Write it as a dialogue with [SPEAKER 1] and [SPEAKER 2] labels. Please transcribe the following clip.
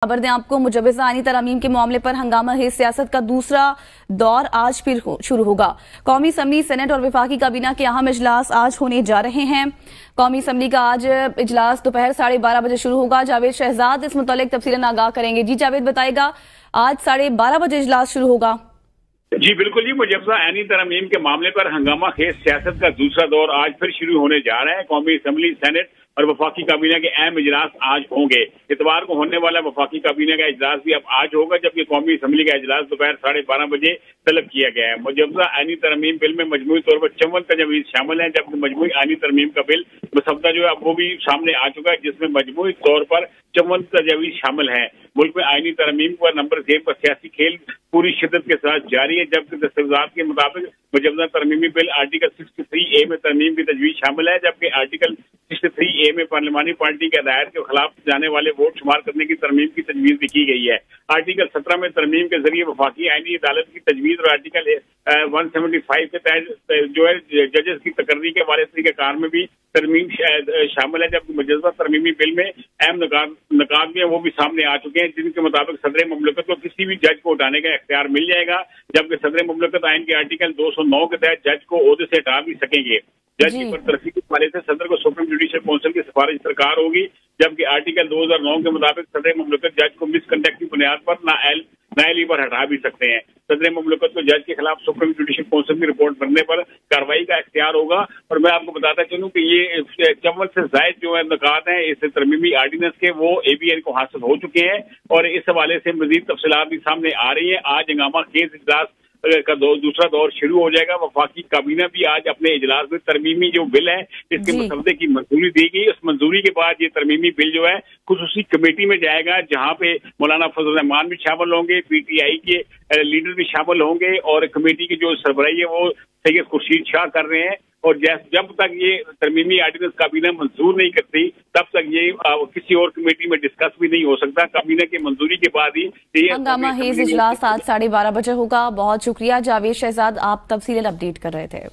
[SPEAKER 1] खबर दें आपको, मुजव्वज़ा आईनी तरमीम के मामले पर हंगामा है। सियासत का दूसरा दौर आज फिर शुरू होगा। कौमी असम्बली, सेनेट और वफाकी काबीना के अहम इजलास आज होने जा रहे हैं। कौमी असम्बली का आज इजलास दोपहर 12:30 बजे शुरू होगा। जावेद शहजाद इस मुतालिक तफसीलन आगाह करेंगे। जी जावेद, बताएगा आज 12:30 बजे इजलास शुरू होगा।
[SPEAKER 2] जी बिल्कुल जी, मुजव्वज़ा आईनी तरमीम के मामले पर हंगामा खेज सियासत का दूसरा दौर आज फिर शुरू होने जा रहा है। कौमी असम्बली, सेनेट और वफाकी काबीना के अहम इजलास आज होंगे। इतवार को होने वाला वफाकी काबीना का इजलास भी अब आज होगा, जबकि कौमी असम्बली का इजलास दोपहर 12:30 बजे तलब किया गया है। मुजव्वज़ा आईनी तरमीम बिल में मजमूई तौर पर 54 तजवीज़ शामिल हैं, जबकि मजमूई आईनी तरमीम का बिल मसवदा जो है अब वो भी सामने आ चुका है, जिसमें मजमूई तौर पर 54 तजवीज़ शामिल हैं। मुल्क में आईनी तरमीम पर नंबर 1 पर सियासी खेल पूरी शिद्दत के साथ जारी है, जबकि दस्तावेजात के मुताबिक मुजव्वज़ा तरमीमी बिल आर्टिकल 63A में तरमीम की तजवीज़ शामिल है, जबकि आर्टिकल 63A में पार्लिमानी पार्टी के हिदायत के खिलाफ जाने वाले वोट शुमार करने की तरमीम की तजवीज़ भी की गई है। आर्टिकल 17 में तरमीम के जरिए वफाकी आईनी अदालत की तजवीज़ और आर्टिकल 175 के तहत जो है जजेस की तकर्री के वाले तरीक़ेकार में भी तरमीम शामिल है, जबकि मुजव्वज़ा तरमीमी बिल में अहम नकात भी वो भी सामने आ चुके हैं, जिनके मुताबिक सदर मुमलकत को किसी भी जज को उठाने का इख्तियार मिल जाएगा, जबकि सदर मुमलकत आइन के आर्टिकल 209 के तहत जज को ओहदे से हटा भी सकेंगे। जज की बरतरफी के हवाले से सदर को सुप्रीम जुडिशल काउंसिल की सिफारिश दरकार होगी, जबकि आर्टिकल 2009 के मुताबिक सदर मुमलकत जज को मिसकंडक्ट की बुनियाद पर नाअहली पर हटा भी सकते हैं। सदर मुमलकत को जज के खिलाफ सुप्रीम जुडिशल काउंसिल की रिपोर्ट बनने पर कार्रवाई का इख्तियार होगा। और मैं आपको बताता चलूं कि ये 54 से जायद जो है नकात हैं इस तरमीमी आर्डिनेंस के, वो ABN को हासिल हो चुके हैं और इस हवाले से मजीद तफसीलात भी सामने आ रही है। आज हंगामा खेज इजलास का दूसरा दौर शुरू हो जाएगा। वफाकी काबीना भी आज अपने इजलास में तरमीमी जो बिल है इसके मसवदे की मंजूरी दी गई। उस मंजूरी के बाद ये तरमीमी बिल जो है खुसूसी कमेटी में जाएगा, जहां पे मौलाना फजल रहमान भी शामिल होंगे, PTI के लीडर भी शामिल होंगे और कमेटी की जो सरबराही है वो सैयद खुर्शीद शाह कर रहे हैं। और जब तक ये तरमीमी आर्डिनेंस काबीना मंजूर नहीं करती तब तक ये किसी और कमेटी में डिस्कस भी नहीं हो सकता। काबीना की मंजूरी के बाद ही
[SPEAKER 1] हंगामा खेज इजलास आज 12:30 बजे होगा। बहुत शुक्रिया जावेद शहजाद, आप तफसीलन अपडेट कर रहे थे।